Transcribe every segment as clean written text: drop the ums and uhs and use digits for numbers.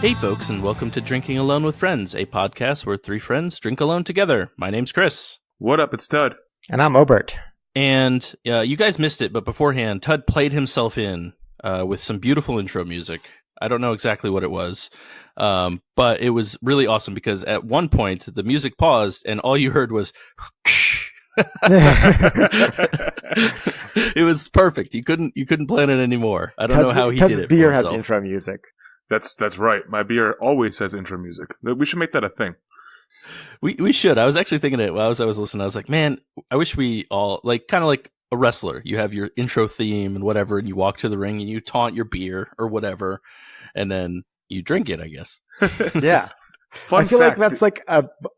Hey folks, and welcome to Drinking Alone with Friends, a podcast where three friends drink alone together. My name's Chris. What up, it's Tud. And I'm Obert. And you guys missed it, but beforehand, Tud played himself in with some beautiful intro music. I don't know exactly what it was, but it was really awesome because at one point, the music paused and all you heard was... It was perfect. You couldn't plan it anymore. I don't know how he Tud's did it. Beer has intro music. That's right. My beer always has intro music. We should make that a thing. We should. I was actually thinking it while I was listening. I was like, man, I wish we all kind of like a wrestler. You have your intro theme and whatever, and you walk to the ring and you taunt your beer or whatever, and then you drink it, I guess. Yeah. I feel like that's like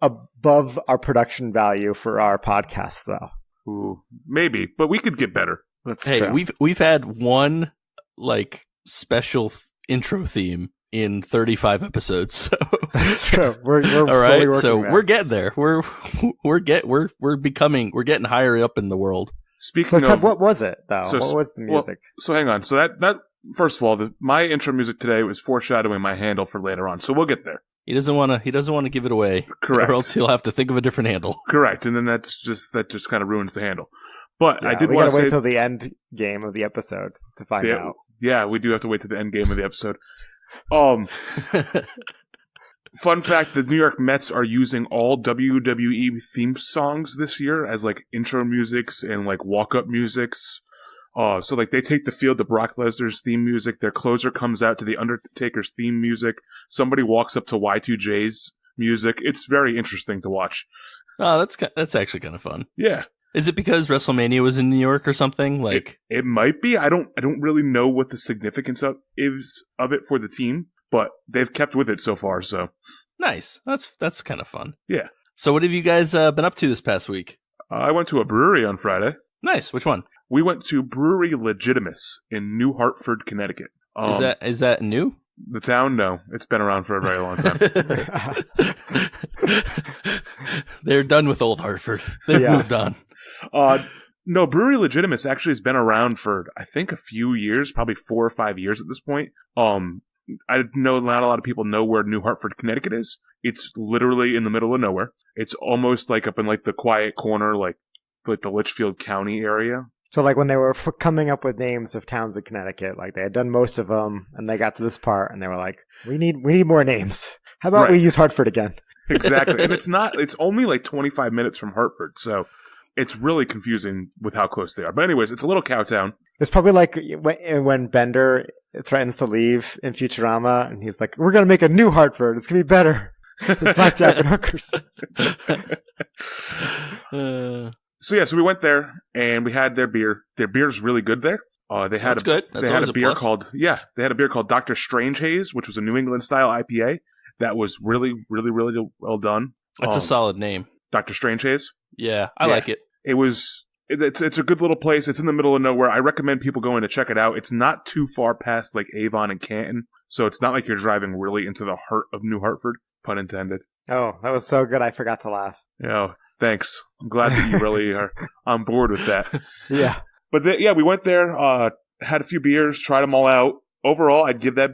above our production value for our podcast, though. Ooh, maybe, but we could get better. That's true. True. We've had one like special intro theme in 35 episodes. So that's true. We're all right. So there. we're getting there. We're getting higher up in the world. Speaking Ted, of, what was it though? So, what was the music? So hang on. So that first of all, my intro music today was foreshadowing my handle for later on. So we'll get there. He doesn't want to give it away. Correct. Or else he'll have to think of a different handle. Correct. And then that just kind of ruins the handle. But Yeah, I did we want gotta to wait say till the end game of the episode to find out. Yeah, we do have to wait to the end game of the episode. Fun fact, the New York Mets are using all WWE theme songs this year as like intro musics and like walk-up musics. So like they take the field to Brock Lesnar's theme music, their closer comes out to the Undertaker's theme music, somebody walks up to Y2J's music. It's very interesting to watch. Oh, that's actually kind of fun. Yeah. Is it because WrestleMania was in New York or something? Like it might be. I don't really know what the significance of it for the team, but they've kept with it so far. So nice. That's kind of fun. Yeah. So what have you guys been up to this past week? I went to a brewery on Friday. Nice. Which one? We went to Brewery Legitimus in New Hartford, Connecticut. Is that new? The town? No, it's been around for a very long time. They're done with Old Hartford. They've moved on. No, Brewery Legitimus actually has been around for, I think, a few years, probably 4 or 5 years at this point. I know not a lot of people know where New Hartford, Connecticut is. It's literally in the middle of nowhere. It's almost like up in like the quiet corner, like the Litchfield County area. So like when they were coming up with names of towns in Connecticut, like they had done most of them, and they got to this part, and they were like, "We need more names. How about we use Hartford again?" Exactly, and it's only like 25 minutes from Hartford, so it's really confusing with how close they are. But anyways, it's a little cow town. It's probably like when Bender threatens to leave in Futurama, and he's like, "We're gonna make a new Hartford. It's gonna be better with blackjack and hookers." So we went there and we had their beer. Their beer's really good there. They had good. That's always a beer plus. They had a beer called Dr. Strange Haze, which was a New England style IPA that was really, really, really well done. That's a solid name. Dr. Strange Haze. Yeah, I like it. It's a good little place. It's in the middle of nowhere. I recommend people going to check it out. It's not too far past like Avon and Canton, so it's not like you're driving really into the heart of New Hartford, pun intended. Oh, that was so good. I forgot to laugh. Yeah. Thanks. I'm glad that you really are on board with that. Yeah. But we went there, had a few beers, tried them all out. Overall, I'd give that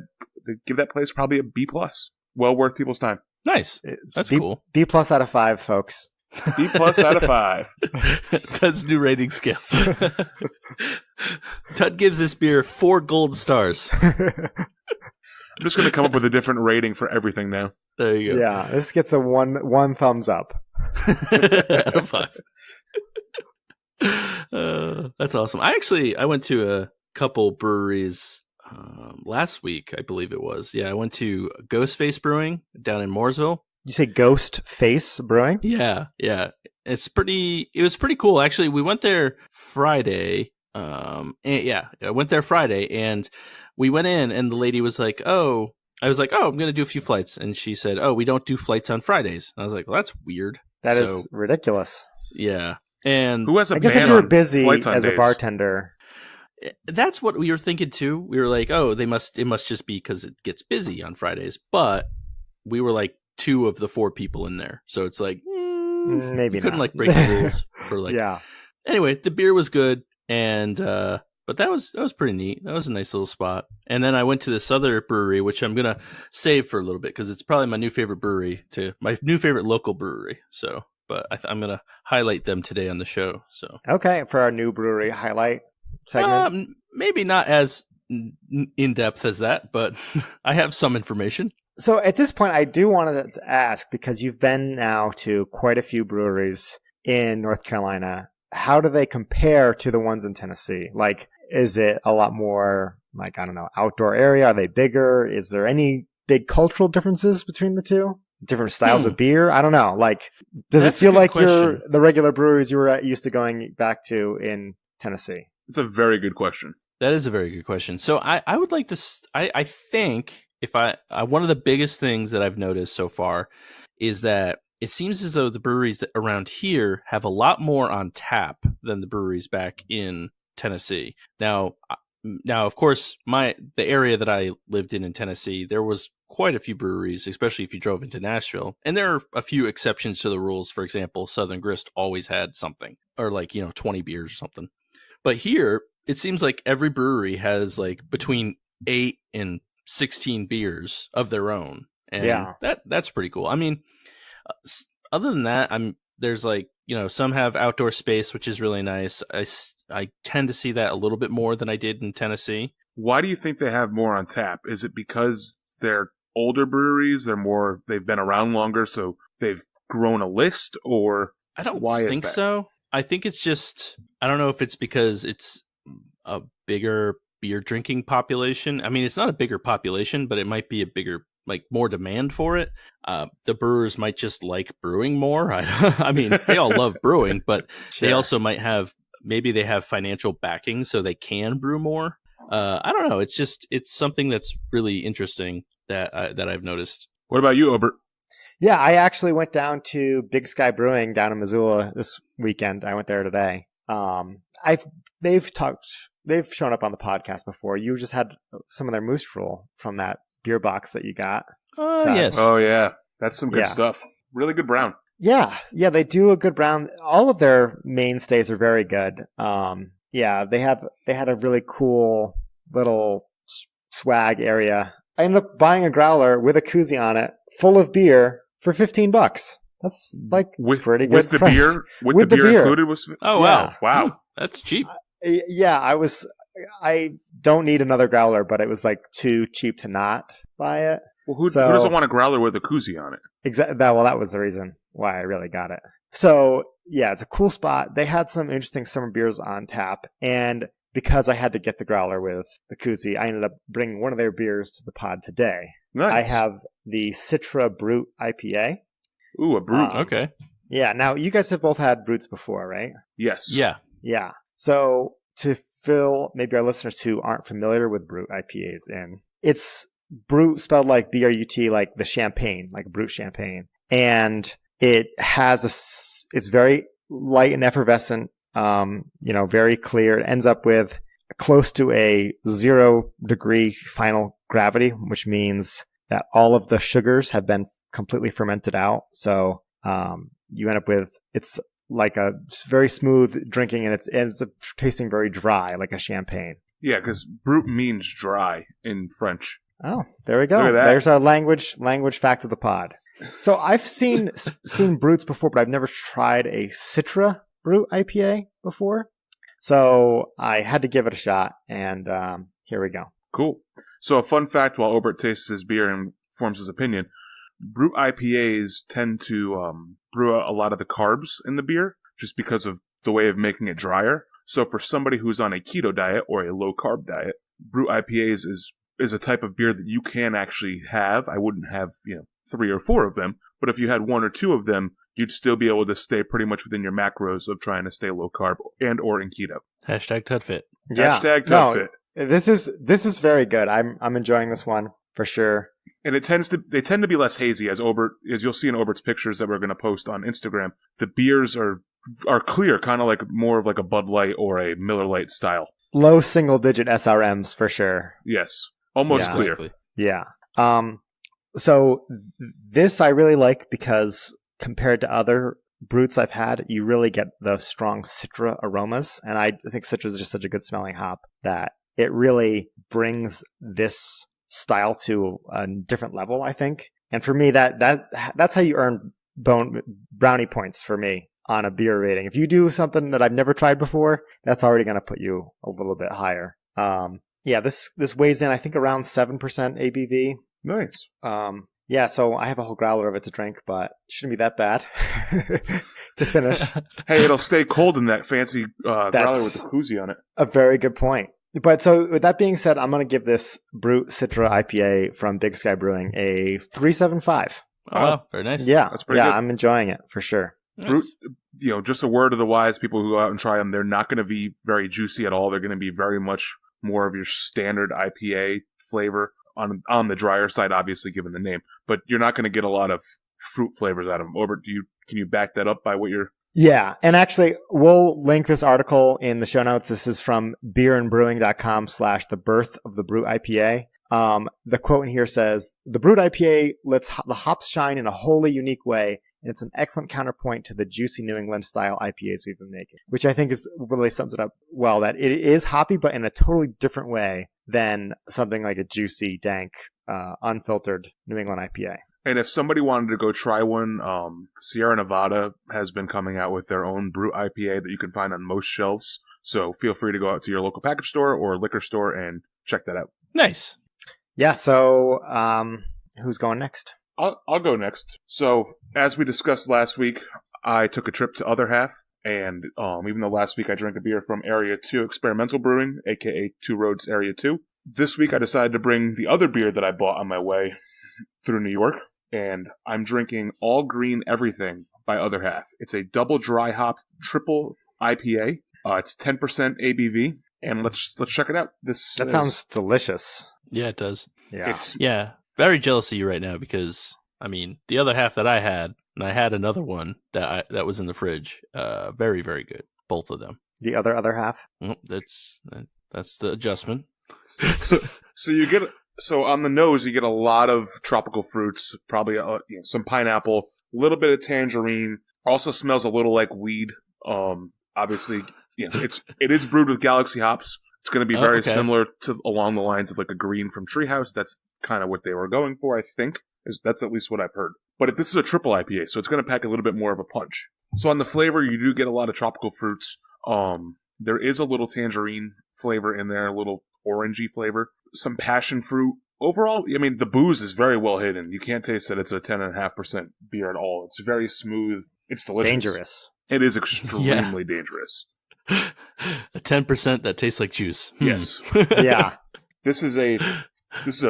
place probably a B+. Well worth people's time. Nice. That's cool. B+ out of 5, folks. B+ out of 5. Tud's new rating scale. Tud gives this beer 4 gold stars. I'm just going to come up with a different rating for everything now. There you go. Yeah, this gets a one thumbs up. Out of 5. That's awesome. I went to a couple breweries last week, I believe it was. Yeah, I went to Ghostface Brewing down in Mooresville. You say Ghost Face Brewing? Yeah. It was pretty cool. Actually, we went there Friday. I went there Friday and we went in and the lady was like, I was like, I'm going to do a few flights. And she said, we don't do flights on Fridays. And I was like, well, that's weird. That is ridiculous. Yeah. And who has a I guess if you were busy as a bartender. That's what we were thinking too. We were like, it must just be because it gets busy on Fridays. But we were like 2 of the 4 people in there. So it's like, maybe you couldn't not. like break the rules for like, yeah. Anyway, the beer was good. And, but But that was pretty neat. That was a nice little spot. And then I went to this other brewery, which I'm gonna save for a little bit because it's probably my new favorite brewery, my new favorite local brewery. So, but I'm gonna highlight them today on the show. So Okay, for our new brewery highlight segment. Maybe not as in depth as that, but I have some information. So at this point, I do want to ask, because you've been now to quite a few breweries in North Carolina, how do they compare to the ones in Tennessee? Like, is it a lot more, like, I don't know, outdoor area? Are they bigger? Is there any big cultural differences between the two? Different styles of beer? I don't know. Like, does it feel like you're the regular breweries you were used to going back to in Tennessee? It's a very good question. That is a very good question. So I would like to, I think if one of the biggest things that I've noticed so far is that it seems as though the breweries that around here have a lot more on tap than the breweries back in Tennessee. Now, of course, the area that I lived in Tennessee, there was quite a few breweries, especially if you drove into Nashville. And there are a few exceptions to the rules. For example, Southern Grist always had something, or 20 beers or something. But here, it seems like every brewery has like between 8 and 16 beers of their own. And that's pretty cool. I mean, other than that, there's some have outdoor space, which is really nice. I tend to see that a little bit more than I did in Tennessee. Why do you think they have more on tap? Is it because they're older breweries? They've been around longer, so they've grown a list, or I don't think so. I think it's just, I don't know if it's because it's a bigger beer drinking population. I mean, it's not a bigger population, but it might be a bigger, more demand for it. The brewers might just like brewing more. I mean, they all love brewing, but they also might have, maybe they have financial backing so they can brew more. I don't know. It's something that's really interesting that I've noticed. What about you, Obert? Yeah, I actually went down to Big Sky Brewing down in Missoula this weekend. I went there today. They've shown up on the podcast before. You just had some of their moose roll from that beer box that you got. Yes. Oh yeah, that's some good stuff. Really good brown. Yeah, they do a good brown. All of their mainstays are very good. They had a really cool little swag area. I ended up buying a growler with a koozie on it, full of beer, for $15. That's pretty good with the price. beer with the beer included was. Oh yeah. Wow, that's cheap. I don't need another growler, but it was too cheap to not buy it. Well, who doesn't want a growler with a koozie on it? Exactly. Well, that was the reason why I really got it. So yeah, it's a cool spot. They had some interesting summer beers on tap, and because I had to get the growler with the koozie, I ended up bringing one of their beers to the pod today. Nice. I have the Citra Brut IPA. Ooh, a brut. Okay. Yeah. Now, you guys have both had Bruts before, right? Yes. Yeah. Yeah. So to fill maybe our listeners who aren't familiar with Brut IPAs in, it's Brut spelled like B-R-U-T, like the champagne, like Brut champagne. And it has it's very light and effervescent, very clear. It ends up with close to a 0-degree final gravity, which means that all of the sugars have been completely fermented out. So you end up with, it's like a very smooth drinking, and it's tasting very dry, like a champagne. Yeah, because brut means dry in French. Oh, there we go. There's our language fact of the pod. So I've seen Bruts before, but I've never tried a Citra Brut IPA before. So I had to give it a shot, and here we go. Cool. So a fun fact while Obert tastes his beer and forms his opinion, Brut IPAs tend to brew out a lot of the carbs in the beer just because of the way of making it drier. So for somebody who's on a keto diet or a low-carb diet, Brut IPAs is a type of beer that you can actually have. I wouldn't have 3 or 4 of them, but if you had 1 or 2 of them, you'd still be able to stay pretty much within your macros of trying to stay low-carb and or in keto. #TudFit. Yeah. #TudFit. This is very good. I'm enjoying this one for sure. And they tend to be less hazy, as you'll see in Obert's pictures that we're going to post on Instagram. The beers are clear, kind of like more of like a Bud Light or a Miller Lite style. Low single-digit SRMs for sure. Yes, almost clear. Exactly. Yeah. So this I really like because compared to other brutes I've had, you really get the strong Citra aromas. And I think Citra is just such a good smelling hop that it really brings this style to a different level, I think. And for me, that's how you earn brownie points for me on a beer rating. If you do something that I've never tried before, that's already going to put you a little bit higher. This weighs in, I think, around 7% ABV. Nice. Yeah, so I have a whole growler of it to drink, but it shouldn't be that bad to finish. Hey, it'll stay cold in that fancy growler with the koozie on it. A very good point. But so with that being said, I'm going to give this Brut Citra IPA from Big Sky Brewing a 3.75. Oh, wow. Very nice. Yeah, that's pretty good. I'm enjoying it for sure. Brut, just a word of the wise, people who go out and try them, they're not going to be very juicy at all. They're going to be very much more of your standard IPA flavor on the drier side, obviously given the name. But you're not going to get a lot of fruit flavors out of them. Orbert, can you back that up by what you're... Yeah, and actually, we'll link this article in the show notes. This is from beerandbrewing.com/the birth of the Brut IPA. The quote in here says, "The Brut IPA lets the hops shine in a wholly unique way, and it's an excellent counterpoint to the juicy New England style IPAs we've been making," which I think really sums it up well, that it is hoppy, but in a totally different way than something like a juicy, dank, unfiltered New England IPA. And if somebody wanted to go try one, Sierra Nevada has been coming out with their own Brut IPA that you can find on most shelves. So feel free to go out to your local package store or liquor store and check that out. Nice. Yeah, so who's going next? I'll go next. So as we discussed last week, I took a trip to Other Half. And even though last week I drank a beer from Area 2 Experimental Brewing, a.k.a. Two Roads Area 2, this week I decided to bring the other beer that I bought on my way through New York. And I'm drinking All Green Everything by Other Half. It's a double dry hop triple IPA. It's 10% ABV, and let's check it out. That sounds delicious. Yeah, it does. Yeah, very jealous of you right now because the other half that I had, and I had another one that was in the fridge. Very, very good, both of them. The other half. Well, that's the adjustment. So you get. So on the nose, you get a lot of tropical fruits, probably some pineapple, a little bit of tangerine. Also smells a little like weed. Obviously, it is brewed with Galaxy hops. It's going to be very similar to along the lines of like a green from Treehouse. That's kind of what they were going for, I think. That's at least what I've heard. But this is a triple IPA, so it's going to pack a little bit more of a punch. So on the flavor, you do get a lot of tropical fruits. There is a little tangerine flavor in there, a little orangey flavor. Some passion fruit. Overall, the booze is very well hidden. You can't taste that it's a 10.5% beer at all. It's very smooth. It's delicious. Dangerous. It is extremely dangerous. A 10% that tastes like juice. Yes. Yeah. This is a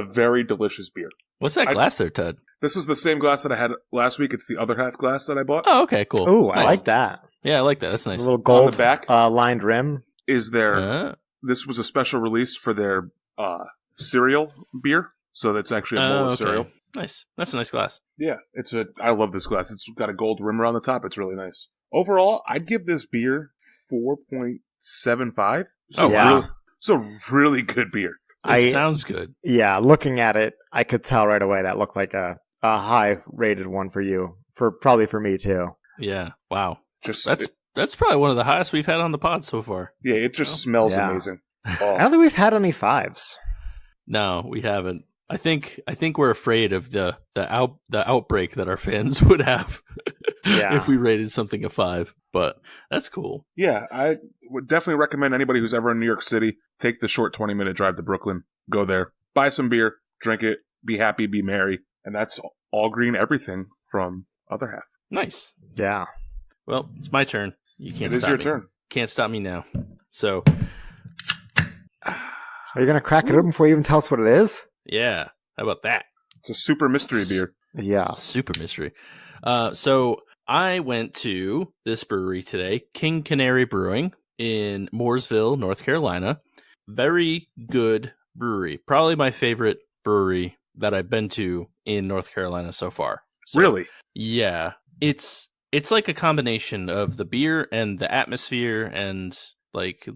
very delicious beer. What's that glass there, Tud? This is the same glass that I had last week. It's the Other Half glass that I bought. Oh, okay, cool. Oh, nice. I like that. Yeah, I like that. That's nice. A little gold on the back lined rim. Is there? This was a special release for their cereal beer, so that's actually a bowl of cereal. Nice. That's a nice glass. Yeah, I love this glass. It's got a gold rim around the top. It's really nice. Overall, I'd give this beer 4.75. Really good beer. It sounds good. Yeah, looking at it, I could tell right away that looked like a high-rated one for you. Probably for me, too. Yeah, wow. That's probably one of the highest we've had on the pod so far. Yeah, it just smells amazing. Oh. I don't think we've had any 5s. No, we haven't. I think we're afraid of the outbreak that our fans would have if we rated something a 5. But that's cool. Yeah, I would definitely recommend anybody who's ever in New York City, take the short 20-minute drive to Brooklyn, go there, buy some beer, drink it, be happy, be merry. And that's All Green Everything from Other Half. Nice. Yeah. Well, it's my turn. You can't stop me. It is your turn. Can't stop me now. So... Are you going to crack it open before you even tell us what it is? Yeah. How about that? It's a super mystery beer. Yeah. Super mystery. So I went to this brewery today, King Canary Brewing in Mooresville, North Carolina. Very good brewery. Probably my favorite brewery that I've been to in North Carolina so far. So, really? Yeah. It's like a combination of the beer and the atmosphere and like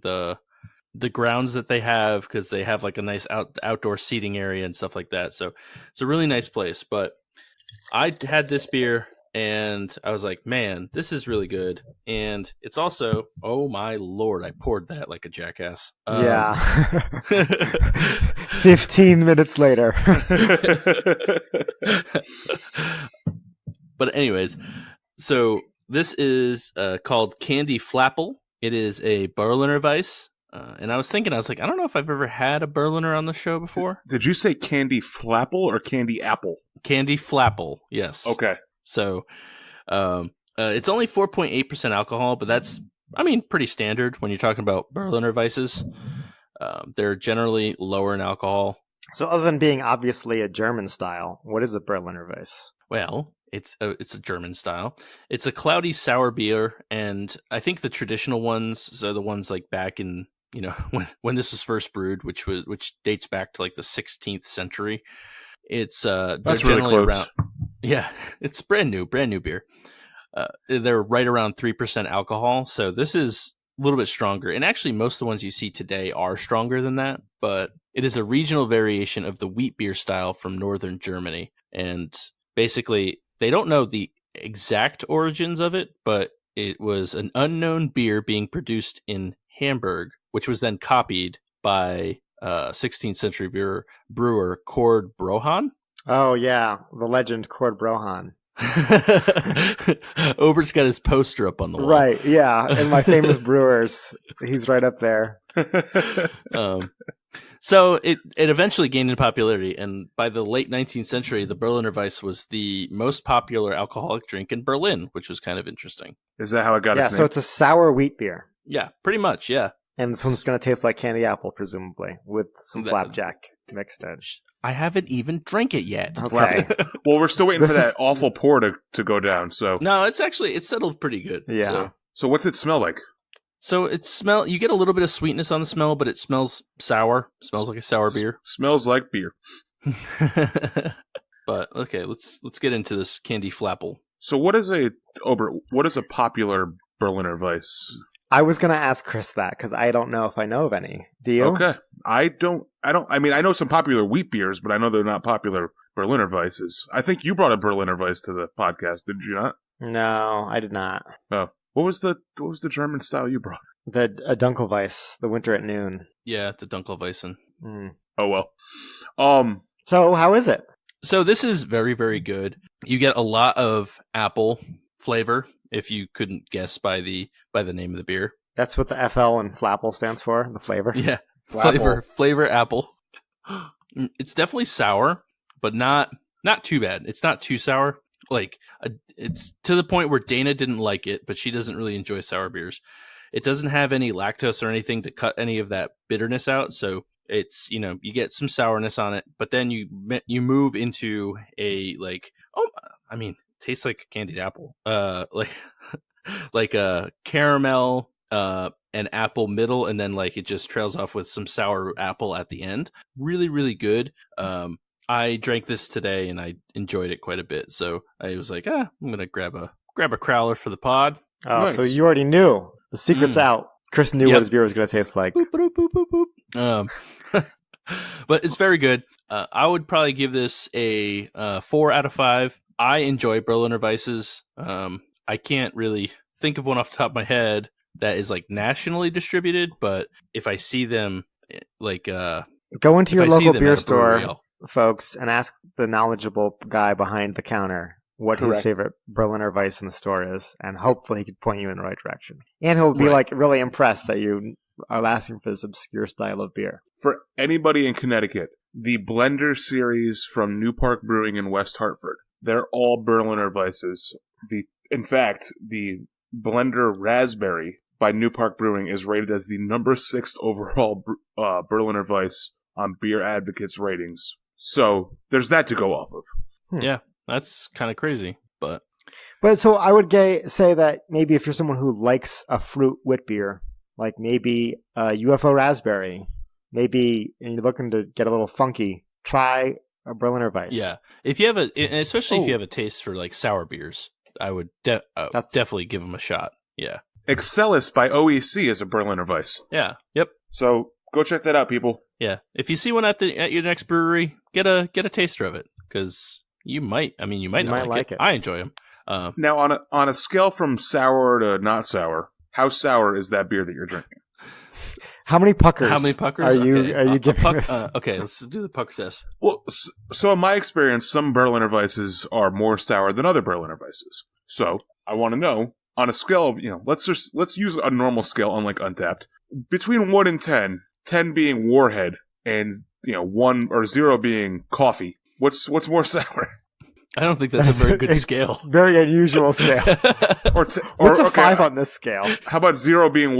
the grounds that they have, because they have like a nice outdoor seating area and stuff like that. So it's a really nice place. But I had this beer and I was like, man, this is really good. And it's also, oh my lord, I poured that like a jackass. Yeah. 15 minutes later. But anyways, so this is called Candy Flapple. It is a Berliner Weiss. And I was thinking, I was like, I don't know if I've ever had a Berliner on the show before. Did you say Candy Flapple or Candy Apple? Candy Flapple, yes. Okay. So it's only 4.8% alcohol, but that's, I mean, pretty standard when you're talking about Berliner Weisses. They're generally lower in alcohol. So other than being obviously a German style, what is a Berliner Weiss? Well, it's a German style. It's a cloudy sour beer, and I think the traditional ones are the ones like back in, you know, when this was first brewed, which dates back to like the 16th century. It's That's they're really generally close. yeah, it's brand new beer. They're right around 3% alcohol, so this is a little bit stronger. And actually, most of the ones you see today are stronger than that, but it is a regional variation of the wheat beer style from northern Germany. And basically, they don't know the exact origins of it, but it was an unknown beer being produced in Hamburg, which was then copied by 16th century brewer Cord Brohan. Oh, yeah. The legend Cord Brohan. Obert's got his poster up on the wall. Right, yeah. In my famous brewers, he's right up there. So it eventually gained in popularity, and by the late 19th century, the Berliner Weiss was the most popular alcoholic drink in Berlin, which was kind of interesting. Is that how it got Yeah, its name? so it's a sour wheat beer. Yeah, pretty much, yeah. And this one's going to taste like candy apple, presumably, with some flapjack mixed in. I haven't even drank it yet. Okay. Well, we're still waiting This for that is- awful pour to go down. So, No, it's settled pretty good. Yeah. so what's it smell like? So you get a little bit of sweetness on the smell, but it smells sour. Smells like a sour beer. Smells like beer. But okay, let's get into this Candy Flapple. So, what is a popular Berliner Weiss? I was going to ask Chris that because I don't know if I know of any. Do you? Okay, I mean, I know some popular wheat beers, but I know they're not popular Berliner Weisses. I think you brought a Berliner Weiss to the podcast, did you not? No, I did not. Oh, what was the German style you brought? The Dunkelweiss, the winter at noon. Yeah, the Dunkelweissen. Mm. Oh well. So how is it? So this is very, very good. You get a lot of apple flavor, if you couldn't guess by the name of the beer. That's what the FL and Flapple stands for, the flavor. Yeah, Flapple. flavor apple. It's definitely sour, but not too bad. It's not too sour. Like it's to the point where Dana didn't like it, but she doesn't really enjoy sour beers. It doesn't have any lactose or anything to cut any of that bitterness out, so it's, you know, you get some sourness on it, but then you move into a tastes like candied apple. Like a caramel and apple middle, and then like it just trails off with some sour apple at the end. Really, really good. I drank this today and I enjoyed it quite a bit. So I was like, I'm gonna grab a crowler for the pod. Oh, Nice. so you already knew. The secret's out. Chris knew what his beer was going to taste like. Boop, boop, boop, boop, boop. But it's very good. I would probably give this a 4 out of 5. I enjoy Berliner Weisses. I can't really think of one off the top of my head that is like nationally distributed, but if I see them, like Go into your if I see local them beer at a brewery, store, I'll- folks, and ask the knowledgeable guy behind the counter what his Correct. favorite Berliner Weiss in the store is, and hopefully he can point you in the right direction. And he'll be Right. like really impressed that you are asking for this obscure style of beer. For anybody in Connecticut, the Blender series from New Park Brewing in West Hartford, they're all Berliner Weisses. In fact, the Blender Raspberry by New Park Brewing is rated as the number 6 overall Berliner Weiss on Beer Advocates ratings. So there's that to go off of. Yeah, that's kind of crazy, but But so I would say that maybe if you're someone who likes a fruit wit beer, like maybe a UFO raspberry, maybe and you're looking to get a little funky, try a Berliner Weiss. yeah, if you have especially if Oh. you have a taste for like sour beers, I would definitely give them a shot. Yeah, Excellus by OEC is a Berliner Weiss. yeah, yep, So go check that out, people. yeah. If you see one at your next brewery, get a taster of it because you might not like like it. I enjoy them. Now, on a scale from sour to not sour, how sour is that beer that you're drinking? How many puckers? Are you giving this? Okay, let's do the pucker test. Well, so in my experience, some Berliner Weisses are more sour than other Berliner Weisses. So I want to know, on a scale of, let's use a normal scale, unlike Untapped, between 1 and 10, 10 being Warhead, and 1 or 0 being coffee. What's more sour? I don't think that's a very good scale. Very unusual scale. What's a 5 on this scale? How about 0 being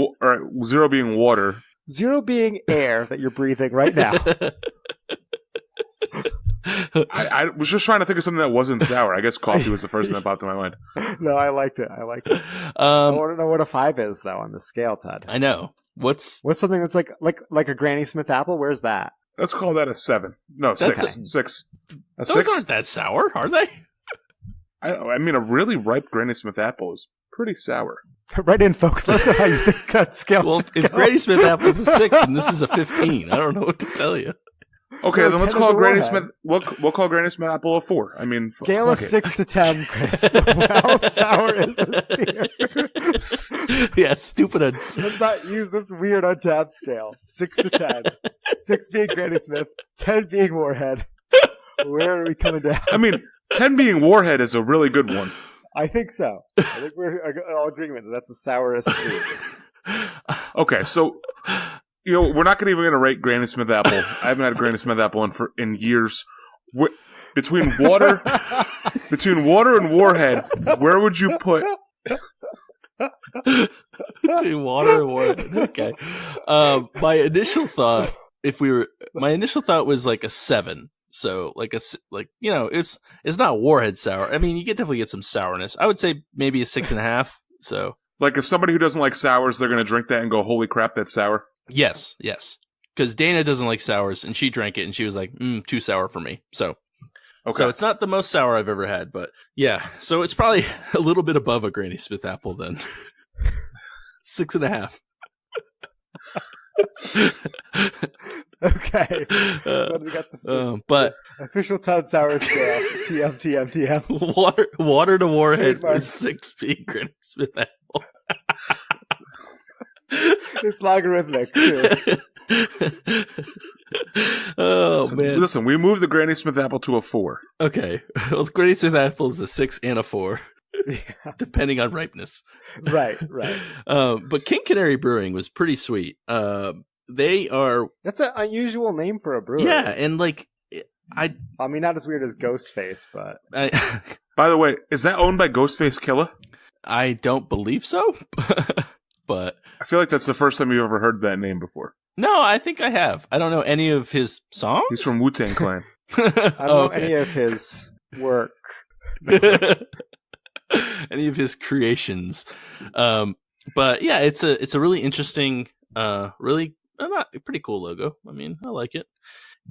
water? 0 being air that you're breathing right now. I was just trying to think of something that wasn't sour. I guess coffee was the first thing that popped in my mind. No, I liked it. I want to know what a 5 is, though, on the scale, Todd. I know. What's something that's like a Granny Smith apple? Where's that? Let's call that a 7. No, 6. Okay. 6. Those 6? aren't that sour, are they? I mean, a really ripe Granny Smith apple is pretty sour. Right in, folks. Let us know how you think that scale Well, should if go. Granny Smith apple is a 6, and this is a 15, I don't know what to tell you. Okay, No, then let's 10 call is a Granny warhead. Smith. We'll call Granny Smith apple a 4. I mean, Scale of 6 to 10, Chris. How sour is this beer? Yeah, stupid. Let's not use this weird Untapped scale. 6 to 10. 6 being Granny Smith, 10 being Warhead. Where are we coming down? I mean, 10 being Warhead is a really good one. I think so. I think we're all agreement that that's the sourest beer. Okay, so we're not even going to rate Granny Smith apple. I haven't had a Granny Smith apple in years. Between water and Warhead, where would you put? Between water and water. Okay. My initial thought was like a 7. So it's not Warhead sour. I mean, you definitely get some sourness. I would say maybe a 6.5. So Like if somebody who doesn't like sours, they're going to drink that and go, "Holy crap, that's sour." yes. Because Dana doesn't like sours, and she drank it, and she was like, too sour for me. So. Okay. So it's not the most sour I've ever had, but yeah. So it's probably a little bit above a Granny Smith apple then. 6.5. Okay. What do we got this But official Tud Sour scale. TM. water to Warhead Trademark. is 6 being Granny Smith apple. It's logarithmic, too. Oh man! Listen, we moved the Granny Smith apple to a 4. Okay, well, Granny Smith apple is a 6 and a 4, Yeah. depending on ripeness. Right. But King Canary Brewing was pretty sweet. They are That's an unusual name for a brewery. yeah, and like I mean, not as weird as Ghostface, but I By the way, is that owned by Ghostface Killah? I don't believe so, but I feel like that's the first time you've ever heard that name before. no, I think I have. I don't know any of his songs. He's from Wu-Tang Clan. I don't know any of his work. Any of his creations. But yeah, it's a really interesting, really pretty cool logo. I mean, I like it.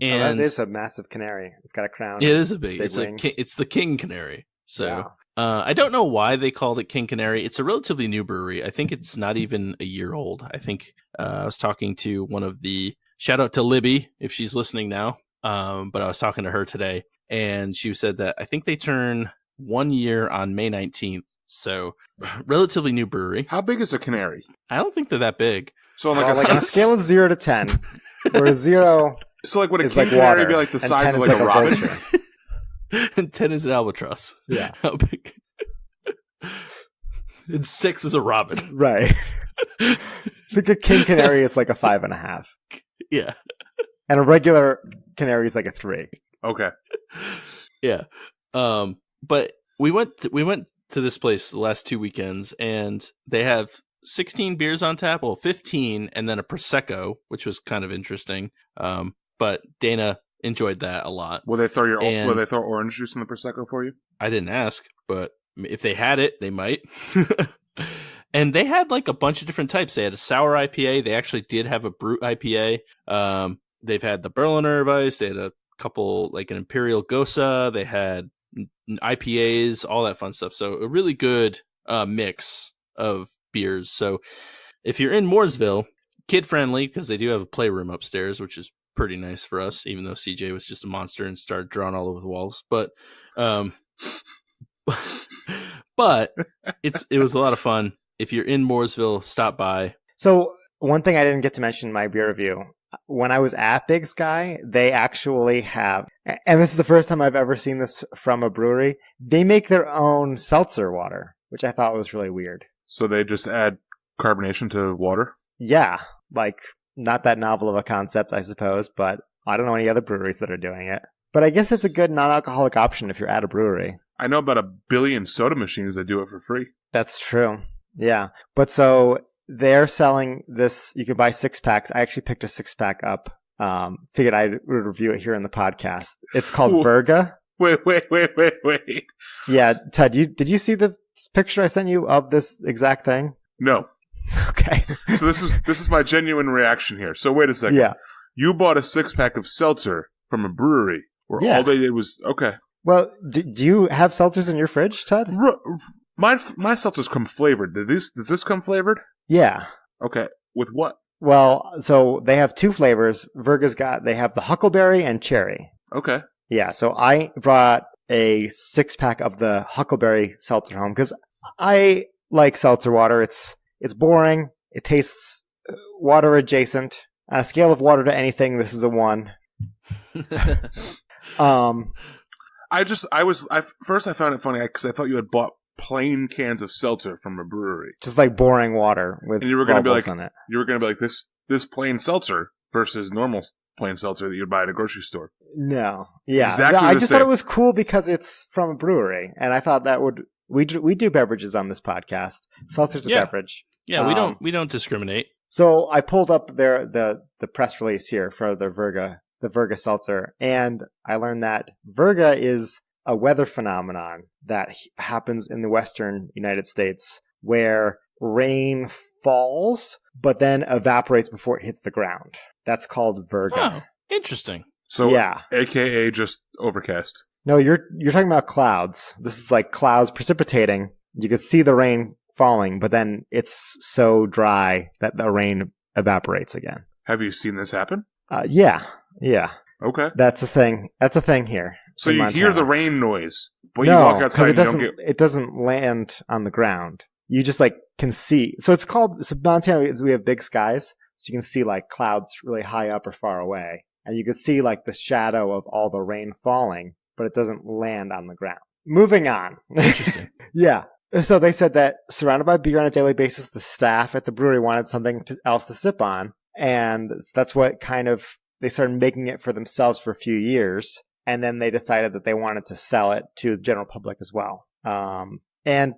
And that is a massive canary. It's got a crown. it is a big. wings. It's the King Canary. So. Yeah. I don't know why they called it King Canary. It's a relatively new brewery. I think it's not even a year old. I think I was talking to one of the shout out to Libby if she's listening now. But I was talking to her today, and she said that I think they turn 1 year on May 19th. So relatively new brewery. How big is a canary? I don't think they're that big. So on Well, on a scale of 0 to 10, where 0 so like would a is king like canary water, be like the and size 10 of is like a robin? vulture. And 10 is an albatross. Yeah. How big? And 6 is a robin. Right. I think a king canary is like a 5.5. Yeah. And a regular canary is like a 3. Okay. Yeah. But we went to this place the last 2 weekends, and they have 16 beers on tap. Well, 15, and then a prosecco, which was kind of interesting. But Dana enjoyed that a lot. Will they throw And- will they throw orange juice in the prosecco for you? I didn't ask, but if they had it, they might. And they had like a bunch of different types. They had a sour IPA. They actually did have a brut IPA. They've had the Berliner Weiss. They had a couple, like an Imperial Gosa. They had IPAs, all that fun stuff. So a really good mix of beers. So if you're in Mooresville, kid friendly, because they do have a playroom upstairs, which is pretty nice for us, even though CJ was just a monster and started drawing all over the walls. But But it was a lot of fun. If you're in Mooresville, stop by. So one thing I didn't get to mention in my beer review, when I was at Big Sky, they actually have, and this is the first time I've ever seen this from a brewery, they make their own seltzer water, which I thought was really weird. So they just add carbonation to water? Yeah, like not that novel of a concept, I suppose, but I don't know any other breweries that are doing it. But I guess it's a good non-alcoholic option if you're at a brewery. I know about 1 billion soda machines that do it for free. That's true. Yeah. But so they're selling this, you can buy 6-packs. I actually picked a 6-pack up. Figured I would review it here in the podcast. It's called Virga. Wait. Yeah, Ted, did you see the picture I sent you of this exact thing? No. Okay. So this is my genuine reaction here. So wait a second. Yeah. You bought a 6-pack of seltzer from a brewery where all they did was okay. Well, do you have seltzers in your fridge, Ted? My seltzers come flavored. Does this come flavored? Yeah. Okay. With what? Well, so they have 2 flavors. They have the huckleberry and cherry. Okay. Yeah, so I brought a 6-pack of the huckleberry seltzer home because I like seltzer water. It's boring. It tastes water adjacent. On a scale of water to anything, this is a 1. First I found it funny because I thought you had bought plain cans of seltzer from a brewery, just like boring water with and you were going to be like, in it. You were going to be like this plain seltzer versus normal plain seltzer that you'd buy at a grocery store. No, yeah, exactly. I just thought it was cool because it's from a brewery, and I thought that would we do beverages on this podcast. Seltzer's a beverage. Yeah, we don't discriminate. So I pulled up the press release here for the Virga seltzer, and I learned that Virga is a weather phenomenon that happens in the western United States where rain falls but then evaporates before it hits the ground. That's called Virga. Oh, interesting. So yeah, AKA just overcast. No, you're talking about clouds. This is like clouds precipitating. You can see the rain falling, but then it's so dry that the rain evaporates again. Have you seen this happen? Yeah. Okay. That's a thing. That's a thing here. So you hear the rain noise, but no, you walk outside and it doesn't land on the ground. You just like can see. So Montana, we have big skies, so you can see like clouds really high up or far away. And you can see like the shadow of all the rain falling, but it doesn't land on the ground. Moving on. Interesting. Yeah. So they said that surrounded by beer on a daily basis, the staff at the brewery wanted something else to sip on. And that's what they started making it for themselves for a few years. And then they decided that they wanted to sell it to the general public as well. And,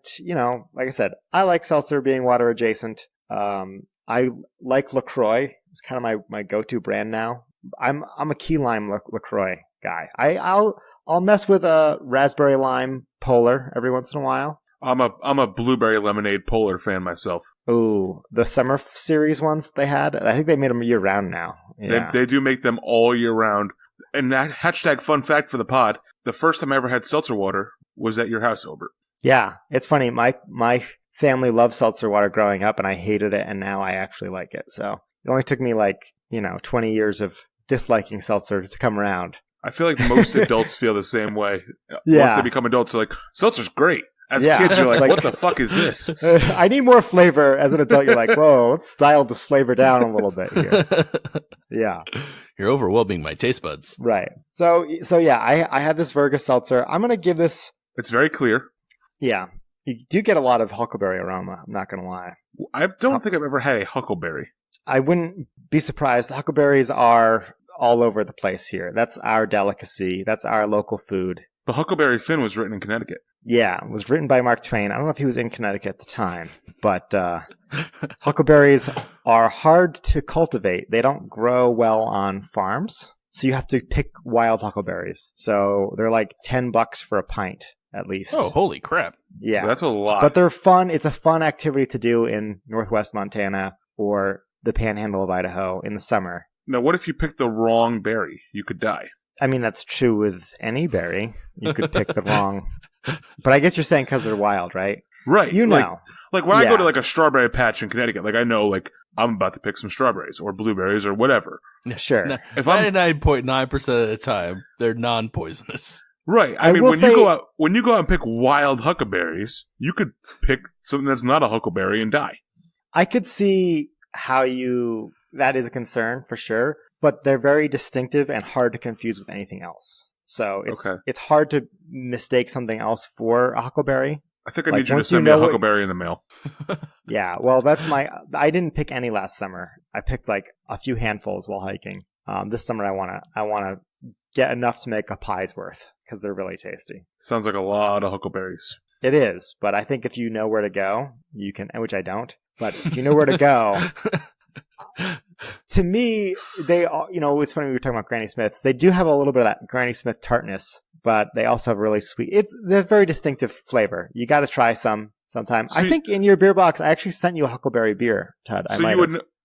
like I said, I like seltzer being water adjacent. I like LaCroix. It's kind of my go-to brand now. I'm a key lime LaCroix guy. I'll mess with a raspberry lime Polar every once in a while. I'm a blueberry lemonade Polar fan myself. Ooh, the summer series ones they had. I think they made them year round now. Yeah. They do make them all year round. And that hashtag fun fact for the pod: the first time I ever had seltzer water was at your house, Obert. Yeah, it's funny. My family loved seltzer water growing up, and I hated it, and now I actually like it. So it only took me 20 years of disliking seltzer to come around. I feel like most adults feel the same way. Yeah. Once they become adults, they're like, seltzer's great. As kids, you're like, what the fuck is this? I need more flavor. As an adult, you're like, whoa, let's dial this flavor down a little bit here. Yeah. You're overwhelming my taste buds. Right. So yeah, I have this Virga seltzer. I'm going to give this... It's very clear. Yeah. You do get a lot of huckleberry aroma, I'm not going to lie. I don't think I've ever had a huckleberry. I wouldn't be surprised. Huckleberries are all over the place here. That's our delicacy. That's our local food. The Huckleberry Finn was written in Connecticut. Yeah, it was written by Mark Twain. I don't know if he was in Connecticut at the time, but huckleberries are hard to cultivate. They don't grow well on farms, so you have to pick wild huckleberries. So they're like $10 for a pint, at least. Oh, holy crap. Yeah. That's a lot. But they're fun. It's a fun activity to do in northwest Montana or the panhandle of Idaho in the summer. Now, what if you picked the wrong berry? You could die. I mean, that's true with any berry. You could pick the wrong. But I guess you're saying because they're wild, right? Right. You know. Like when I go to a strawberry patch in Connecticut, I know I'm about to pick some strawberries or blueberries or whatever. Sure. If I'm 99.9% of the time, they're non-poisonous. Right. I mean, will when you go out and pick wild huckleberries, you could pick something that's not a huckleberry and die. I could see how that is a concern for sure, but they're very distinctive and hard to confuse with anything else. So it's hard to mistake something else for a huckleberry. I think I need you to send me a huckleberry in the mail. Yeah, well, I didn't pick any last summer. I picked like a few handfuls while hiking. This summer I want to get enough to make a pie's worth because they're really tasty. Sounds like a lot of huckleberries. It is, but I think if you know where to go, you can, which I don't, but if you know where to go, to me, it's funny we were talking about Granny Smiths. They do have a little bit of that Granny Smith tartness, but they also have really sweet. They're very distinctive flavor. You got to try some sometime. I think in your beer box, I actually sent you a huckleberry beer, Tud.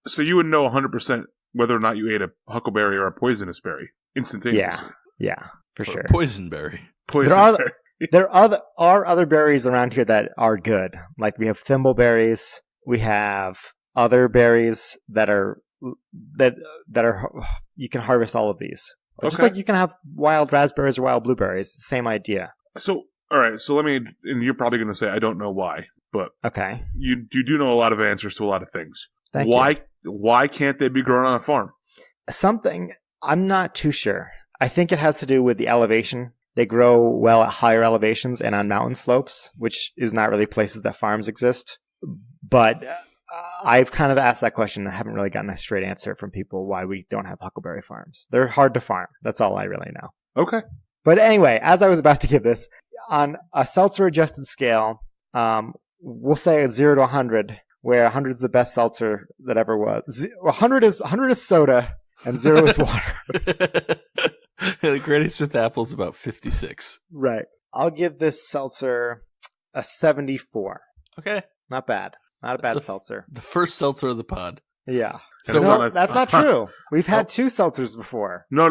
So you would know 100% whether or not you ate a huckleberry or a poisonous berry instantaneously. Yeah, for sure. Poisonberry. There are other berries around here that are good. Like we have thimbleberries. We have other berries that are you can harvest all of these. Just like you can have wild raspberries or wild blueberries. Same idea. So, all right. So and you're probably going to say, I don't know why, but okay. You do know a lot of answers to a lot of things. Thank you. Why can't they be grown on a farm? Something, I'm not too sure. I think it has to do with the elevation. They grow well at higher elevations and on mountain slopes, which is not really places that farms exist. But I've kind of asked that question and I haven't really gotten a straight answer from people why we don't have huckleberry farms. They're hard to farm. That's all I really know. Okay. But anyway, as I was about to give this, on a seltzer adjusted scale, we'll say a 0 to 100, where 100 is the best seltzer that ever was. 100 is soda and 0 is water. Granny Smith apple is about 56. Right. I'll give this seltzer a 74. Okay. Not bad. Not a bad seltzer. The first seltzer of the pod. Yeah. So no, that's not true. We've had 2 seltzers before. No.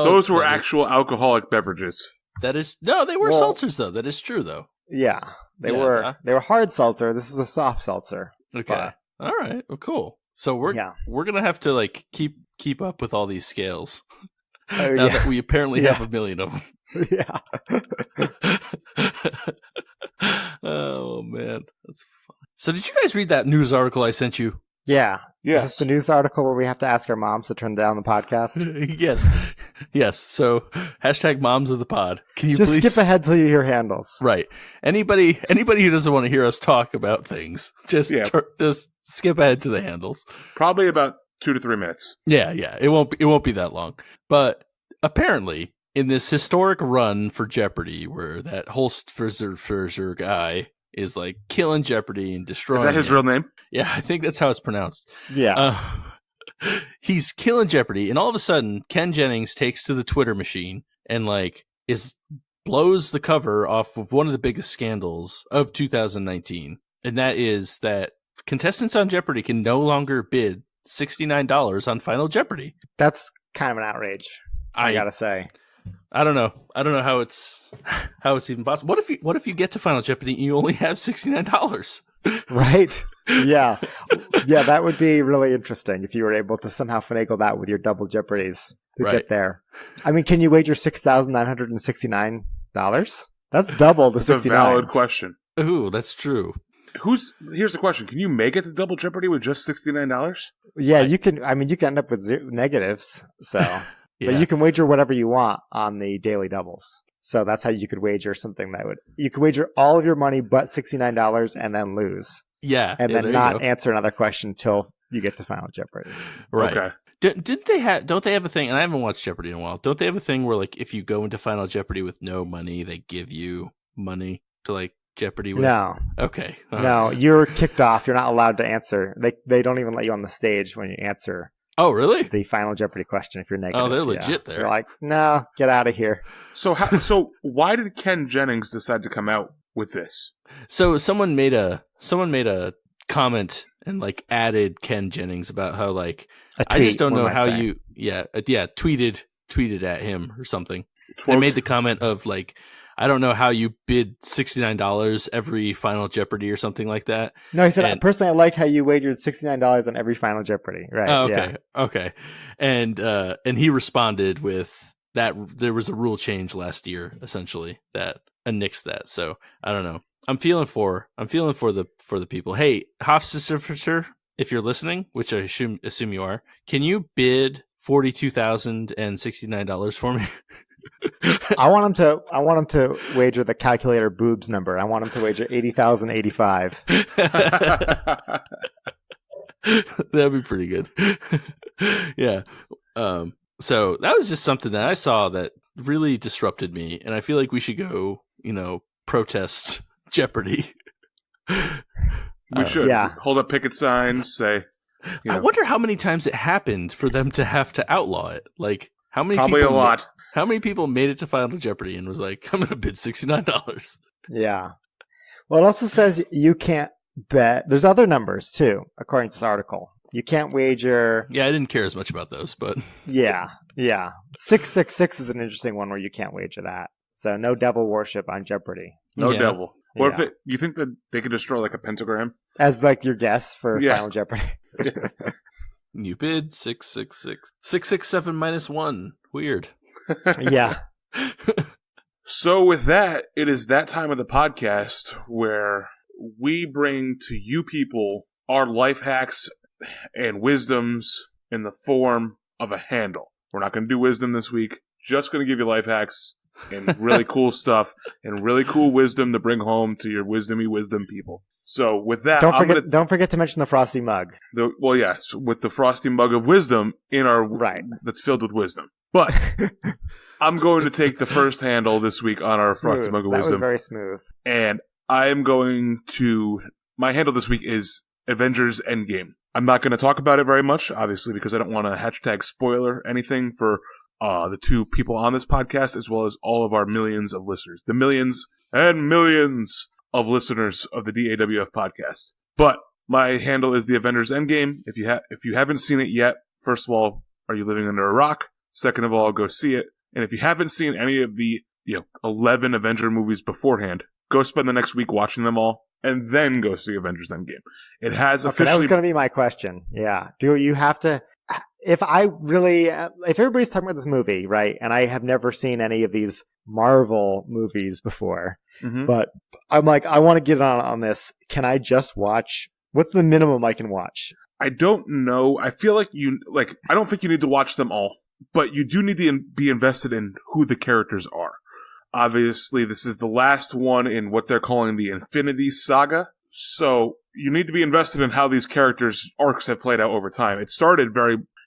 Those were actual alcoholic beverages. They were seltzers though. That is true though. Yeah. They were hard seltzer. This is a soft seltzer. Okay. All right. Well, cool. So we're going to have to like keep up with all these scales. Now that we apparently have a million of them. Yeah. Oh man, that's fun. So did you guys read that news article I sent you? Yeah. Yes. Is this the news article where we have to ask our moms to turn down the podcast? Yes. So #moms of the pod. Can you just please skip ahead till you hear handles? Right. Anybody who doesn't want to hear us talk about things, just skip ahead to the handles. Probably about 2 to 3 minutes. Yeah. It won't be that long. But apparently, in this historic run for Jeopardy, where that Holst-Ferzer guy is like killing Jeopardy and destroying. Is that his real name? Yeah, I think that's how it's pronounced. Yeah. He's killing Jeopardy, and all of a sudden, Ken Jennings takes to the Twitter machine and blows the cover off of one of the biggest scandals of 2019, and that is that contestants on Jeopardy can no longer bid $69 on Final Jeopardy. That's kind of an outrage. I gotta say. I don't know how it's even possible. What if you get to Final Jeopardy and you only have $69? Right? Yeah. Yeah, that would be really interesting if you were able to somehow finagle that with your double Jeopardies to get there. I mean, can you wager $6,969? That's double the 69. That's a valid question. Ooh, that's true. Here's the question: can you make it to double Jeopardy with just $69? Yeah, you can. I mean, you can end up with negatives. So, but you can wager whatever you want on the daily doubles. So that's how you could wager something you could wager all of your money but $69 and then lose. Yeah, and then not answer another question till you get to Final Jeopardy. Right. Okay. Don't they have a thing? And I haven't watched Jeopardy in a while. Don't they have a thing where like if you go into Final Jeopardy with no money, they give you money to like Jeopardy with? No. Okay. No, you're kicked off. You're not allowed to answer. They don't even let you on the stage when you answer. Oh, really? The Final Jeopardy question if you're negative. Oh, they're legit there. They're like, no, get out of here. So why did Ken Jennings decide to come out with this? So someone made a comment and like added Ken Jennings about how like I just don't know how you tweeted at him or something. They made the comment of like I don't know how you bid $69 every Final Jeopardy or something like that. No, he said, personally, I like how you wagered $69 on every Final Jeopardy. Right. Oh, okay. Yeah. Okay. And he responded with that there was a rule change last year, essentially, that nixed that. So I don't know. I'm feeling for the people. Hey, Hofstifter, if you're listening, which I assume you are, can you bid $42,069 for me? I want him to wager the calculator boobs number. I want him to wager 80,085. That'd be pretty good. Yeah. So that was just something that I saw that really disrupted me, and I feel like we should go, protest Jeopardy. We should. Yeah. Hold up picket signs, say. I wonder how many times it happened for them to have to outlaw it. Like, how many Probably people a lot. How many people made it to Final Jeopardy and was like, I'm going to bid $69? Yeah. Well, it also says you can't bet. There's other numbers, too, according to this article. You can't wager. Yeah, I didn't care as much about those, but. Yeah. 666 is an interesting one where you can't wager that. So no devil worship on Jeopardy. No Yeah. devil. What if you think that they could destroy like a pentagram? As like your guess for Yeah. Final Jeopardy. You bid 666. 667 minus 1. Weird. Yeah. So with that, it is that time of the podcast where we bring to you people our life hacks and wisdoms in the form of a handle. We're not going to do wisdom this week. Just going to give you life hacks and really cool stuff and really cool wisdom to bring home to your wisdom people. So with that, Don't forget to mention the frosty mug. Yes, with the frosty mug of wisdom in our that's filled with wisdom. But I'm going to take the first handle this week on our frosty mug of wisdom. That was very smooth. And I'm going to my handle this week is Avengers Endgame. I'm not going to talk about it very much, obviously, because I don't want to hashtag spoiler anything for the two people on this podcast, as well as all of our millions of listeners. The millions and millions of listeners of the DAWF podcast. But my handle is the Avengers Endgame. If you haven't seen it yet, first of all, are you living under a rock? Second of all, go see it. And if you haven't seen any of the 11 Avenger movies beforehand, go spend the next week watching them all, and then go see Avengers Endgame. It has officially... that was going to be my question. Yeah. Do you have to... If everybody's talking about this movie, right, and I have never seen any of these Marvel movies before, but I'm like, I want to get on this. Can I just watch? What's the minimum I can watch? I don't know. I feel like I don't think you need to watch them all, but you do need to be invested in who the characters are. Obviously, this is the last one in what they're calling the Infinity Saga, so you need to be invested in how these characters' arcs have played out over time. It started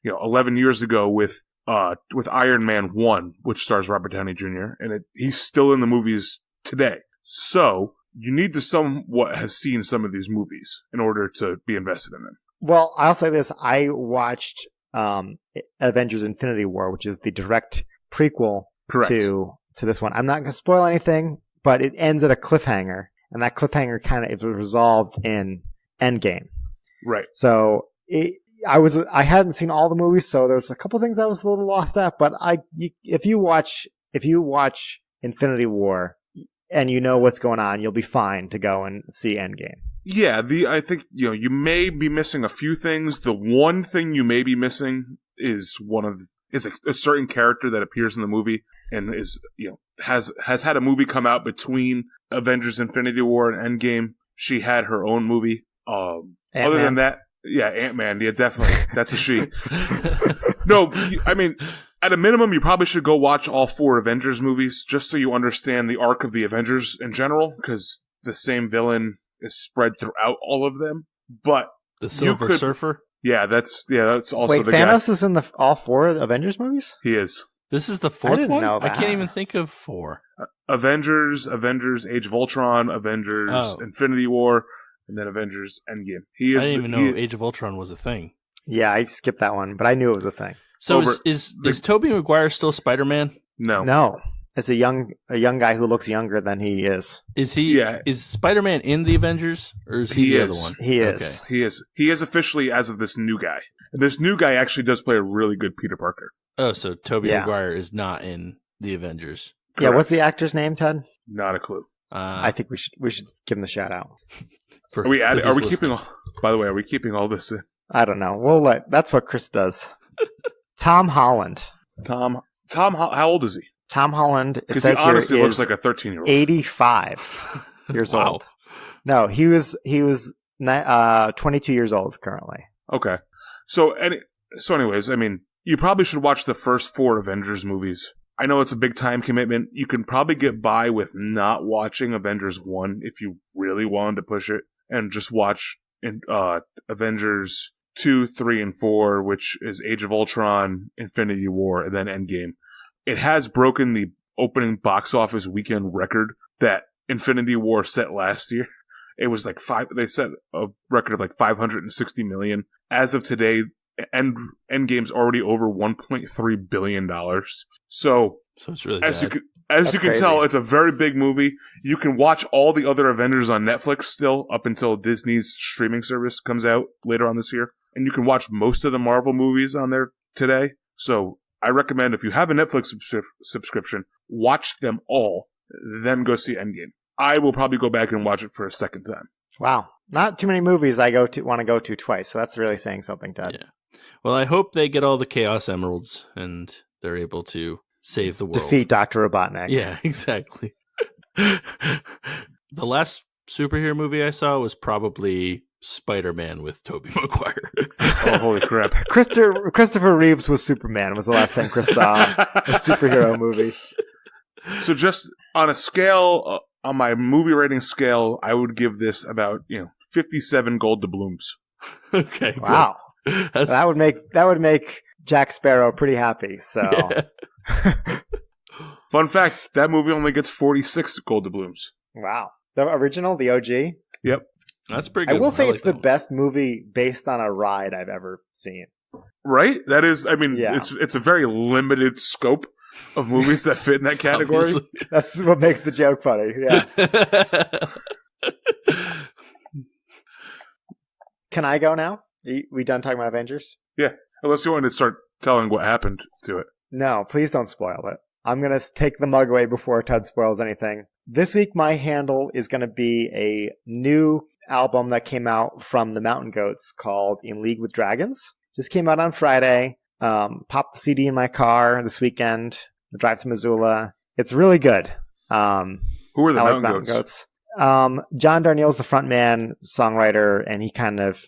11 years ago with Iron Man 1, which stars Robert Downey Jr., and he's still in the movies today. So you need to somewhat have seen some of these movies in order to be invested in them. Well, I'll say this. I watched Avengers Infinity War, which is the direct prequel to this one. I'm not going to spoil anything, but it ends at a cliffhanger, and that cliffhanger kind of is resolved in Endgame. Right. So I hadn't seen all the movies, so there's a couple things I was a little lost at. But if you watch Infinity War and you know what's going on, you'll be fine to go and see Endgame. Yeah, I think you may be missing a few things. The one thing you may be missing is a certain character that appears in the movie and has had a movie come out between Avengers Infinity War and Endgame. She had her own movie. Other than that, yeah, Ant-Man, yeah, definitely. That's a she. No, I mean, at a minimum, you probably should go watch all 4 Avengers movies just so you understand the arc of the Avengers in general, because the same villain is spread throughout all of them. But the Silver Surfer? Yeah, that's also Wait, the Thanos guy. is in all 4 Avengers movies? He is. This is the 4th one? Know that. I can't even think of 4. Avengers, Age of Ultron, Avengers, Infinity War, and then Avengers Endgame. I didn't even know Age of Ultron was a thing. Yeah, I skipped that one, but I knew it was a thing. So is Tobey Maguire still Spider-Man? No. It's a young guy who looks younger than he is. Is he? Yeah. Is Spider-Man in the Avengers, or is he the other one? He is. Okay. He is. He is officially as of this new guy. And this new guy actually does play a really good Peter Parker. Oh, so Tobey Maguire is not in the Avengers. Correct. Yeah. What's the actor's name, Ted? Not a clue. I think we should give him the shout out. Are we keeping? By the way, are we keeping all this in? I don't know. That's what Chris does. Tom Holland. Tom How old is he? Tom Holland, it Because he says here, honestly looks is like a 13-year-old. 85 years Wow. old. No, he was 22 years old currently. Okay. So anyways, I mean, you probably should watch the first 4 Avengers movies. I know it's a big time commitment. You can probably get by with not watching Avengers 1 if you really wanted to push it, and just watch Avengers 2, 3, and 4, which is Age of Ultron, Infinity War, and then Endgame. It has broken the opening box office weekend record that Infinity War set last year. It was like they set a record of like 560 million. As of today, Endgame's already over $1.3 billion. So it's really as bad. you can tell, it's a very big movie. You can watch all the other Avengers on Netflix still up until Disney's streaming service comes out later on this year. And you can watch most of the Marvel movies on there today. So I recommend, if you have a Netflix subscription, watch them all, then go see Endgame. I will probably go back and watch it for a second time. Wow. Not too many movies I want to go to twice, so that's really saying something, Ted. Yeah. Well, I hope they get all the Chaos Emeralds and they're able to save the world. Defeat Dr. Robotnik. Yeah, exactly. The last superhero movie I saw was probably Spider-Man with Tobey Maguire. Oh, holy crap. Christopher Reeves was Superman was the last time Chris saw a superhero movie. So just on a scale, on my movie rating scale, I would give this about 57 gold doubloons. Okay. Wow. That would make Jack Sparrow pretty happy. So, Yeah. Fun fact: that movie only gets 46 gold doubloons. Wow, the original, the OG. Yep, that's pretty good. I will say like it's the best movie based on a ride I've ever seen. Right? That is, I mean, it's a very limited scope of movies that fit in that category. Obviously. That's what makes the joke funny. Yeah. Can I go now? We done talking about Avengers? Yeah. Unless you wanted to start telling what happened to it. No, please don't spoil it. I'm going to take the mug away before Tud spoils anything. This week, my handle is going to be a new album that came out from the Mountain Goats called In League with Dragons. Just came out on Friday. Popped the CD in my car this weekend. The drive to Missoula. It's really good. Who are the Mountain Goats? John Darnielle's the front man, songwriter, and it's kind of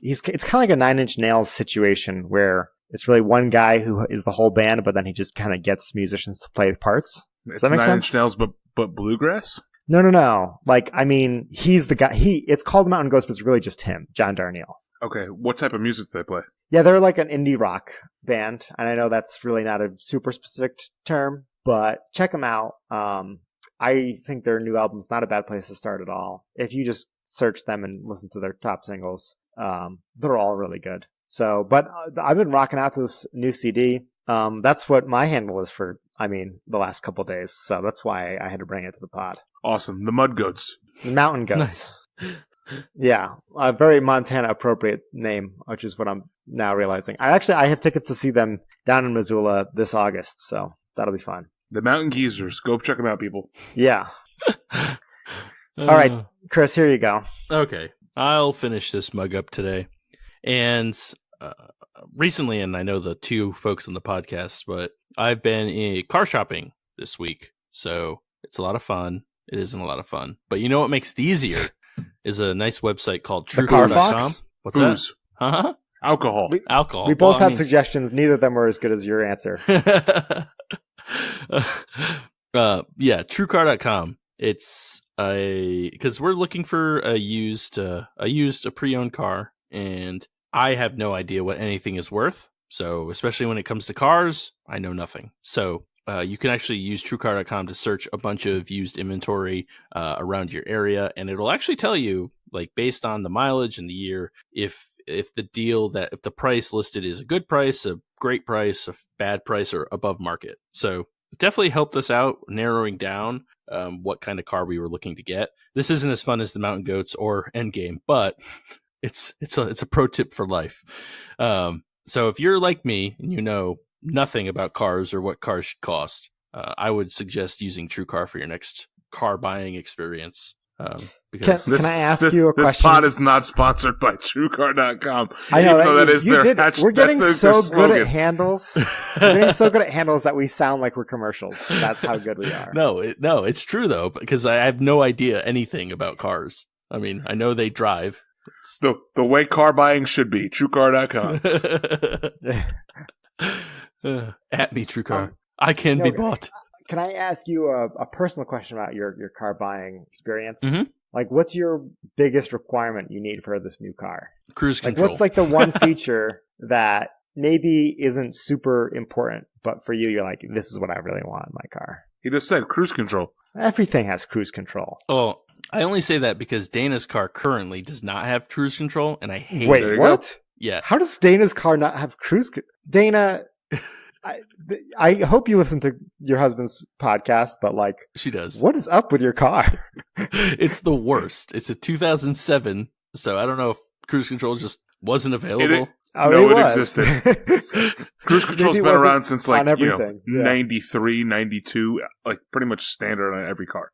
like a Nine Inch Nails situation where it's really one guy who is the whole band, but then he just kind of gets musicians to play parts. Does that make sense? Nine Inch Nails, but bluegrass? No. Like, I mean, he's the guy. It's called the Mountain Goats, but it's really just him, John Darnielle. Okay, what type of music do they play? Yeah, they're like an indie rock band, and I know that's really not a super specific term, but check them out. I think their new album's not a bad place to start at all. If you just search them and listen to their top singles, they're all really good. So, but I've been rocking out to this new CD. That's what my handle is for, the last couple of days. So that's why I had to bring it to the pod. Awesome. The Mud Goats. Mountain Goats. Nice. Yeah, a very Montana appropriate name, which is what I'm now realizing. I have tickets to see them down in Missoula this August, so that'll be fun. The Mountain Geezers. Go check them out, people. Yeah. All right, Chris, here you go. Okay. I'll finish this mug up today. And recently, and I know the two folks on the podcast, but I've been car shopping this week. So it's a lot of fun. It isn't a lot of fun. But you know what makes it easier is a nice website called truecar.com. What's Booze. that? Huh? Alcohol. Alcohol. We both had suggestions. Neither of them were as good as your answer. Truecar.com. It's because we're looking for a pre-owned car, and I have no idea what anything is worth. So especially when it comes to cars, I know nothing. So you can actually use TrueCar.com to search a bunch of used inventory around your area, and it'll actually tell you, like, based on the mileage and the year, if the price listed is a good price, a great price, a bad price, or above market. So it definitely helped us out narrowing down what kind of car we were looking to get. This isn't as fun as the Mountain Goats or Endgame, but it's a pro tip for life. So if you're like me and you know nothing about cars or what cars should cost, I would suggest using TrueCar for your next car buying experience. Because Can I ask you a This question? pod is not sponsored by TrueCar.com. I know even though that is you their did. hatch- We're getting that's their so good slogan. at handles. We're getting so good at handles that we sound like we're commercials. That's how good we are. no, it's true though, because I have no idea anything about cars. I mean, I know they drive. The way car buying should be. TrueCar.com. At me, TrueCar. I can no, be bought. Can I ask you a personal question about your car buying experience? Mhm. Like, what's your biggest requirement you need for this new car? Cruise Like, control. what's like the one feature that maybe isn't super important, but for you, you're like, this is what I really want in my car. He just said cruise control. Everything has cruise control. Oh, I only say that because Dana's car currently does not have cruise control, and I hate Wait, it. There you what? Yeah. How does Dana's car not have cruise? Dana, I hope you listen to your husband's podcast, but like, She does. what is up with your car? It's the worst. It's a 2007, so I don't know if cruise control just wasn't available. No, it was. existed. Cruise control's Maybe it been wasn't around since like on everything. Yeah. 93, 92, like pretty much standard on every car.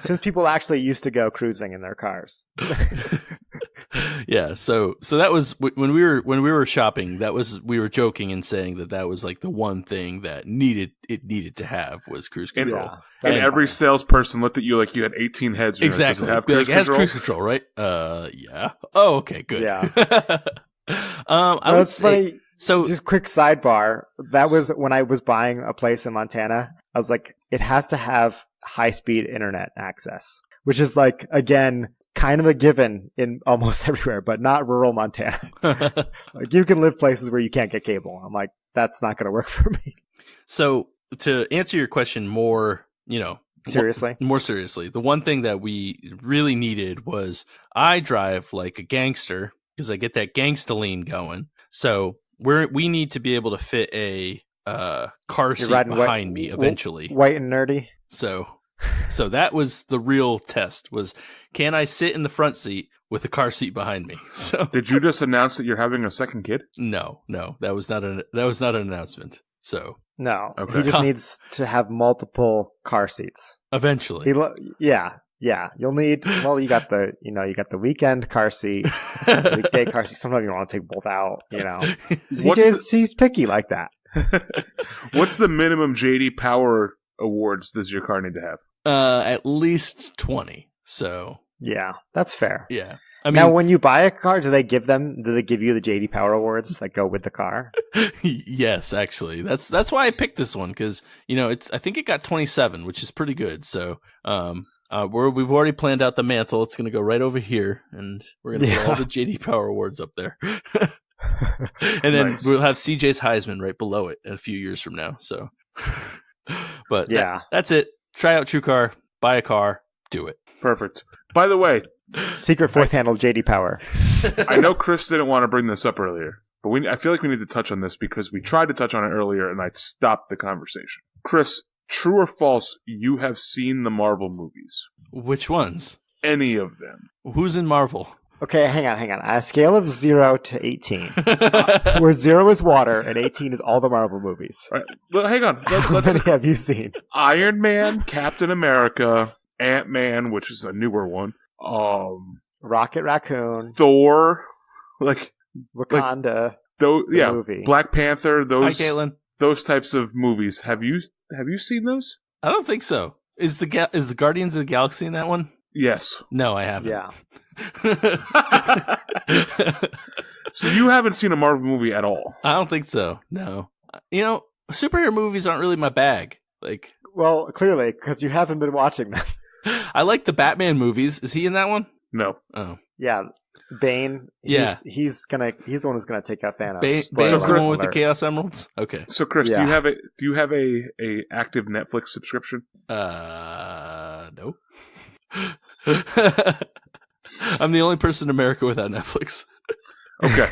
Since people actually used to go cruising in their cars. Yeah, so that was when we were shopping. We were joking and saying that was like the one thing that needed to have was cruise control. Yeah, And that's every funny. salesperson looked at you like you had 18 heads. You're Exactly. Like, Be does it have like, it has cruise cruise control? control, right? Yeah. Oh, okay, good. Yeah. I would That's say, funny. so Just quick sidebar. That was when I was buying a place in Montana. I was like, it has to have high-speed internet access, which is like, again, kind of a given in almost everywhere, but not rural Montana. Like, you can live places where you can't get cable. I'm like, that's not going to work for me. So to answer your question more, Seriously? more seriously, the one thing that we really needed was I drive like a gangster because I get that gangsta lean going. So we need to be able to fit a car You're seat riding behind me eventually. White and nerdy? So that was the real test: was can I sit in the front seat with the car seat behind me? So Did you just announce that you're having a second kid? no, that was not an announcement. So No. Okay. He just needs to have multiple car seats. eventually, Yeah. You'll need, well, you got the weekend car seat, weekday car seat. Sometimes you want to take both out, he's picky like that. What's the minimum JD Power awards does your car need to have? at least 20. So Yeah, that's fair. yeah, I mean, Now, when you buy a car, do they give you the JD Power awards that go with the car? yes, actually, that's why I picked this one because I think it got 27, which is pretty good. So we've already planned out the mantle. It's going to go right over here, and we're going to put all the JD Power awards up there. And then Nice. we'll have CJ's Heisman right below it a few years from now. So, but Yeah. that's it. Try out TrueCar, buy a car, do it. Perfect. By the way, Secret fourth handle JD Power. I know Chris didn't want to bring this up earlier, but I feel like we need to touch on this because we tried to touch on it earlier and I stopped the conversation. Chris, true or false, you have seen the Marvel movies? Which ones? Any of them? Who's in Marvel? Okay, hang on. On a scale of 0 to 18, where 0 is water and 18 is all the Marvel movies. All right, well, hang on. How many have you seen? Iron Man, Captain America, Ant-Man, which is a newer one, Rocket Raccoon, Thor, Wakanda, yeah, movie. Black Panther, Hi, Caitlin. those types of movies. Have you seen those? I don't think so. Is the Guardians of the Galaxy in that one? Yes. No, I haven't. Yeah. So you haven't seen a Marvel movie at all? I don't think so. No. Superhero movies aren't really my bag. Like, Well, clearly, because you haven't been watching them. I like the Batman movies. Is he in that one? No. Oh, Yeah. Bane. Yeah. He's the one who's gonna take out Thanos. Bane's Spoiler the one with the alert. Chaos Emeralds. Okay. So Chris, Yeah. do you have a active Netflix subscription? No. I'm the only person in America without Netflix. Okay.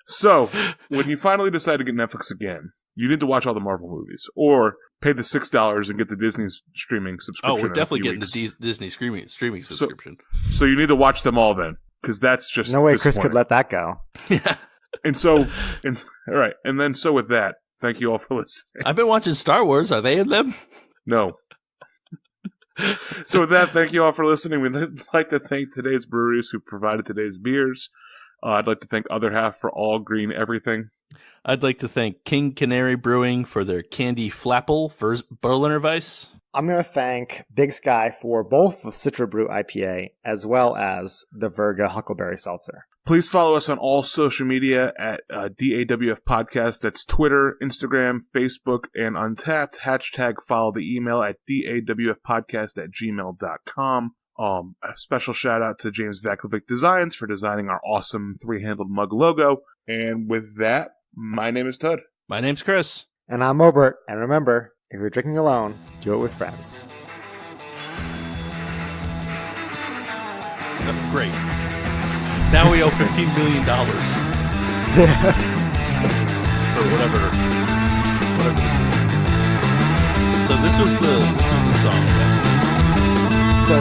So when you finally decide to get Netflix again, you need to watch all the Marvel movies, or pay the $6 and get the Disney streaming subscription. Oh, we're in a definitely few getting weeks. the Disney streaming subscription. So you need to watch them all then, because that's just No way Chris could disappointing. let that go. Yeah. All right, and then so with that, thank you all for listening. I've been watching Star Wars. Are they in them? No, So with that, thank you all for listening. We'd like to thank today's breweries who provided today's beers. I'd like to thank Other Half for all green everything. I'd like to thank King Canary Brewing for their Candy Flapple for Berliner Weiss. I'm going to thank Big Sky for both the Citra Brut IPA as well as the Virga Huckleberry Seltzer. Please follow us on all social media at DAWF Podcast. That's Twitter, Instagram, Facebook, and Untapped. Hashtag follow the email at dawfpodcast@gmail.com. A special shout out to James Vakovic Designs for designing our awesome 3-handled mug logo. And with that, my name is Tud. My name's Chris. And I'm Obert. And remember, if you're drinking alone, do it with friends. Great. Now we owe $15 million for whatever this is. So this was the song. So